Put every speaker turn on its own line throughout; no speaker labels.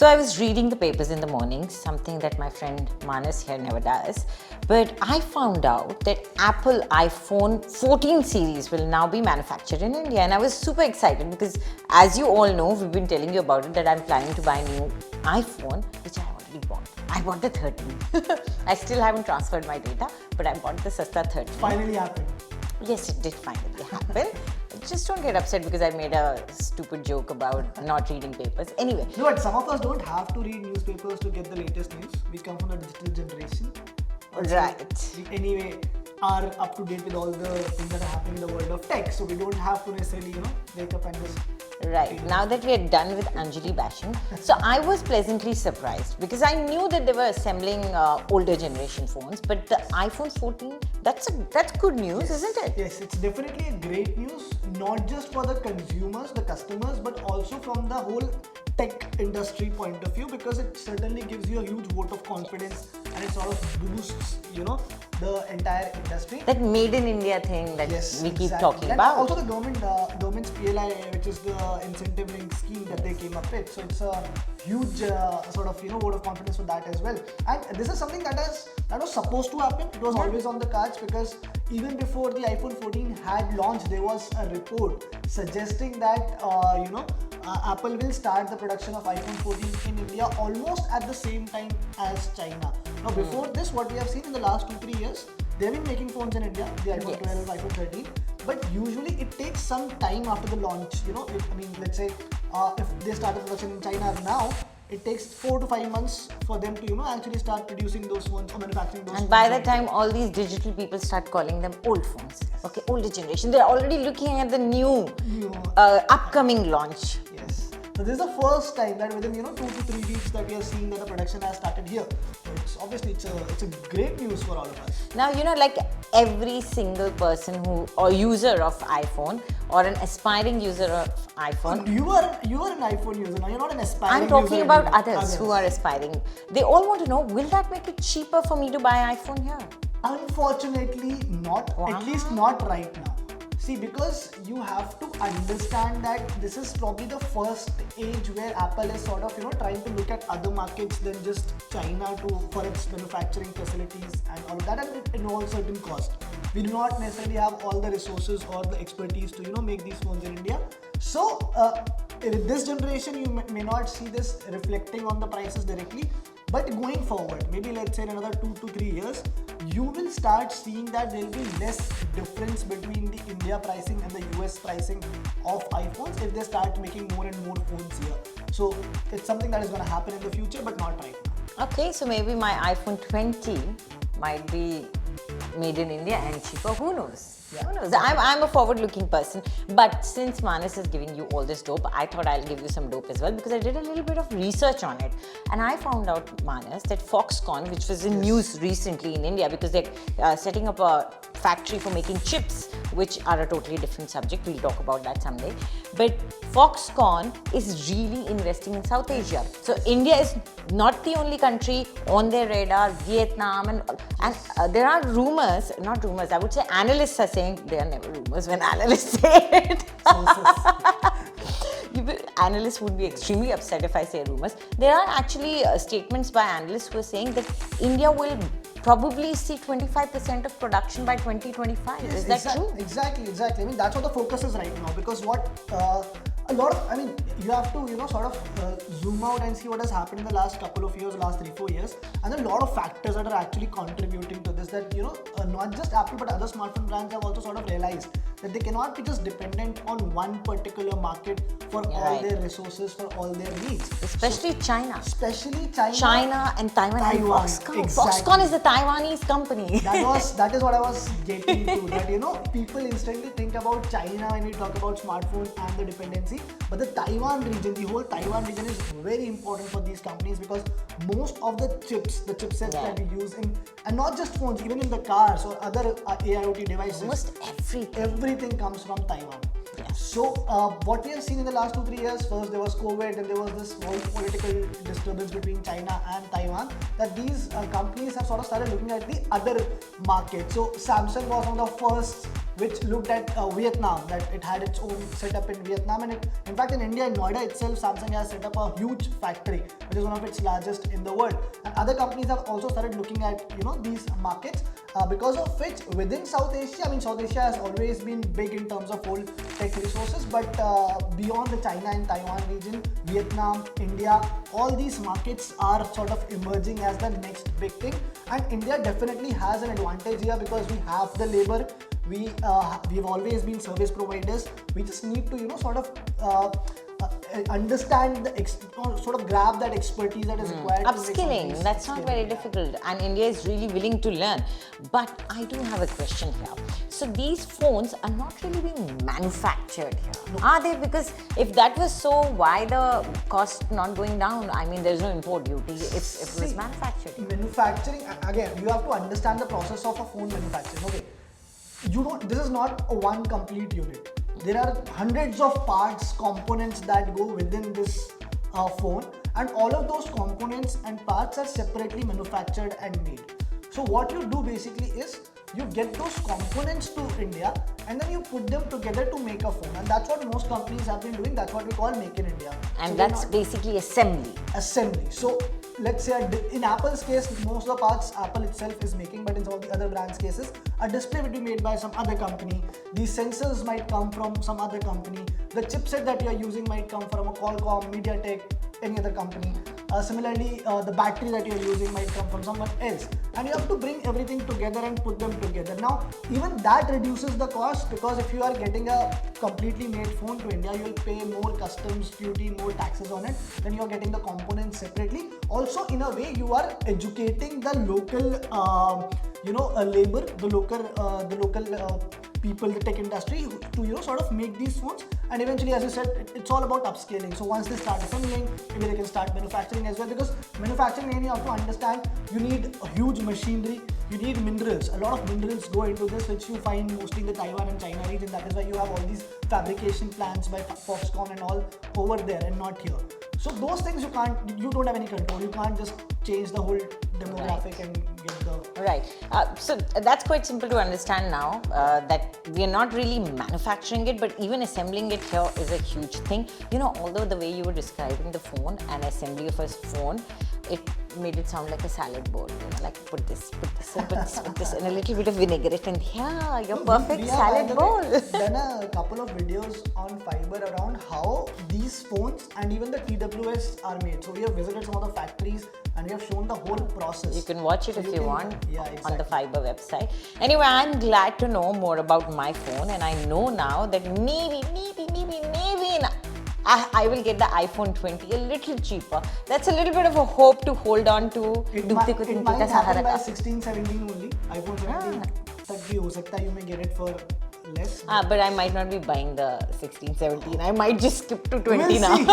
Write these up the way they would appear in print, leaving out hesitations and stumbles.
So I was reading the papers in the morning, something that my friend Manas here never does. But I found out that Apple iPhone 14 series will now be manufactured in India. And I was super excited because, as you all know, we've been telling you about it, that I'm planning to buy a new iPhone, which I already bought. I bought the 13. I still haven't transferred my data, but I bought the Sasta 13.
Finally happened.
Yes, it did finally happen. Just don't get upset because I made a stupid joke about not reading papers. Anyway.
No, but some of us don't have to read newspapers to get the latest news. We come from the digital generation.
Right.
We anyway are up to date with all the things that are happening in the world of tech. So we don't have to necessarily, wake up and just...
Right. Now that we are done with Anjali bashing, so I was pleasantly surprised because I knew that they were assembling older generation phones, but the iPhone 14, that's good news, isn't it?
Yes, it's definitely a great news, not just for the consumers, the customers, but also from the whole tech industry point of view, because it certainly gives you a huge vote of confidence and it sort of boosts, the entire industry.
That made in India thing that we keep talking
and
about.
Also the government's PLI, which is the incentive link scheme that they came up with. So it's a huge sort of vote of confidence for that as well. And this is something that was supposed to happen. It was always on the cards because even before the iPhone 14 had launched, there was a report suggesting that Apple will start the production of iPhone 14 in India almost at the same time as China. Now before this, what we have seen in the last 2-3 years, they have been making phones in India, the iPhone 12, iPhone 13, but usually it takes some time after the launch. Let's say if they start the production in China now, it takes 4 to 5 months for them to actually start producing those phones or manufacturing those phones.
And by the time all these digital people start calling them old phones, okay, older generation, they're already looking at the new upcoming launch.
Yes. So this is the first time that within 2 to 3 weeks that we are seeing that the production has started here. So it's obviously it's a great news for all of us.
Now like every single person or user of iPhone or an aspiring user of iPhone.
You are an iPhone user now. You're not an aspiring user.
I'm talking about others who are aspiring. They all want to know, will that make it cheaper for me to buy iPhone here?
Unfortunately not. Wow. At least not right now. See, because you have to understand that this is probably the first age where Apple is sort of trying to look at other markets than just China for its manufacturing facilities and all of that, and it involves certain cost. We do not necessarily have all the resources or the expertise to make these phones in India. So with this generation, you may not see this reflecting on the prices directly. But going forward, maybe let's say in another 2 to 3 years, you will start seeing that there will be less difference between the India pricing and the US pricing of iPhones if they start making more and more phones here. So it's something that is going to happen in the future, but not right now.
Okay, so maybe my iPhone 20 might be made in India and cheaper. Who knows? Yeah. Who knows? I'm a forward-looking person, but since Manas is giving you all this dope, I thought I'll give you some dope as well because I did a little bit of research on it, and I found out, Manas, that Foxconn, which was in news recently in India because they're setting up a factory for making chips, which are a totally different subject. We'll talk about that someday. But Foxconn is really investing in South Asia. So India is not the only country on their radar. Vietnam and there are rumors, not rumors, I would say analysts are saying, they are never rumors when analysts say it. Analysts would be extremely upset if I say rumors. There are actually statements by analysts who are saying that India will probably see 25% of production by 2025.
Yes,
is that true?
Exactly. That's what the focus is right now, because you have to sort of zoom out and see what has happened in the last couple of years, last 3-4 years, and a lot of factors that are actually contributing to this, that not just Apple but other smartphone brands have also sort of realized that they cannot be just dependent on one particular market for all their resources, for all their needs.
Especially China.
China
and Taiwan. And Foxconn.
Exactly.
Foxconn is a Taiwanese company.
That is what I was getting to. That people instantly think about China when we talk about smartphones and the dependency, but the Taiwan region, the whole Taiwan region is very important for these companies because most of the chipsets that we use in, and not just phones, even in the cars or other AIoT devices,
almost
everything comes from Taiwan. So what we have seen in the last 2-3 years, first there was COVID and there was this whole political disturbance between China and Taiwan, that these companies have sort of started looking at the other market. So Samsung was one of the first which looked at Vietnam, that it had its own setup in Vietnam, and in fact in India, in Noida itself, Samsung has set up a huge factory, which is one of its largest in the world. And other companies have also started looking at these markets, because of which within South Asia, I mean South Asia has always been big in terms of whole tech resources, but beyond the China and Taiwan region, Vietnam, India, all these markets are sort of emerging as the next big thing. And India definitely has an advantage here because we have the labor. We've always been service providers. We just need to sort of understand sort of grab that expertise that is required.
Upskilling, that's not very difficult, and India is really willing to learn. But I do have a question here. So these phones are not really being manufactured here, are they? Because if that was so, why the cost not going down? I mean, there's no import duty if it was manufactured.
Manufacturing, again, you have to understand the process of a phone manufacturing. Okay, this is not a one complete unit. There are hundreds of parts, components that go within this phone, and all of those components and parts are separately manufactured and made. So what you do basically is you get those components to India and then you put them together to make a phone, and that's what most companies have been doing. That's what we call Make in India.
And
so
that's basically assembly.
So let's say in Apple's case, most of the parts Apple itself is making, but in some of the other brands' cases, a display will be made by some other company. These sensors might come from some other company. The chipset that you are using might come from a Qualcomm, MediaTek, any other company. Similarly, the battery that you are using might come from someone else. And you have to bring everything together and put them together. Now, even that reduces the cost, because if you are getting a completely made phone to India, you will pay more customs duty, more taxes on it. Then you are getting the components separately. Also, in a way, you are educating the local, labor, the local people, the tech industry, to sort of make these phones. And eventually, as you said, it's all about upscaling. So once they start assembling, maybe they can start manufacturing as well, because manufacturing, again, you have to understand, you need a huge machinery, you need minerals. A lot of minerals go into this, which you find mostly in the Taiwan and China region. That is why you have all these fabrication plants by Foxconn and all over there and not here. So those things you don't have any control. You can't just change the whole demographic and get the...
Right. So that's quite simple to understand now, that we are not really manufacturing it, but even assembling it here is a huge thing. Although the way you were describing the phone and assembly of a phone, it made it sound like a salad bowl. Like put this, and put this, and a little bit of vinaigrette, and yeah, your perfect salad bowl.
Done a couple of videos on Fiber around how these phones and even the TWS are made. So we have visited some of the factories and we have shown the whole process.
You can watch it if you want
exactly.
on the Fiber website. Anyway, I'm glad to know more about my phone, and I know now that maybe I will get the iPhone 20 a little cheaper. That's a little bit of a hope to hold on to.
It might happen by 16, 17 only. iPhone 17 tak bhi ho sakta, you may get it for less.
But I might not be buying the 16, 17. I might just skip to 20
we'll
now.
See.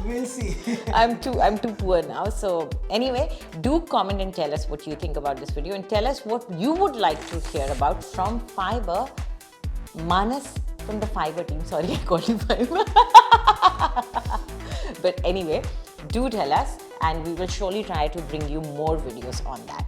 We'll see.
I'm too poor now. So anyway, do comment and tell us what you think about this video, and tell us what you would like to hear about from Fiber. Manas from the Fiber team. Sorry, I called you Fiber. But anyway, do tell us, and we will surely try to bring you more videos on that.